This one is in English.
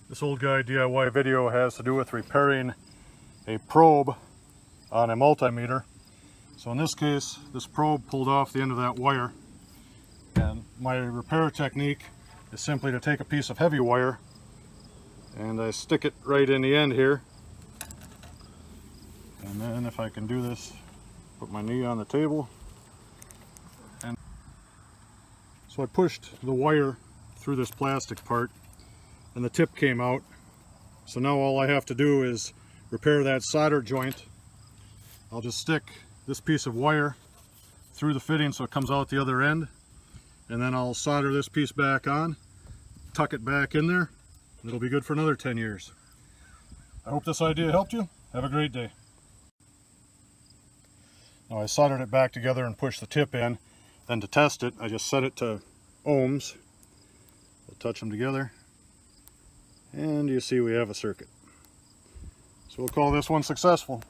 This old guy DIY video has to do with repairing a probe on a multimeter. So in this case, this probe pulled off the end of that wire, and my repair technique is simply to take a piece of heavy wire and I stick it right in the end here, and then if I can do this, put my knee on the table, and so I pushed the wire through this plastic part and the tip came out. So now all I have to do is repair that solder joint. I'll just stick this piece of wire through the fitting so it comes out the other end, and then I'll solder this piece back on, tuck it back in there, and it'll be good for another 10 years. I hope this idea helped you. Have a great day. Now I soldered it back together and pushed the tip in. Then to test it, I just set it to ohms. We'll touch them together, and you see we have a circuit. So we'll call this one successful.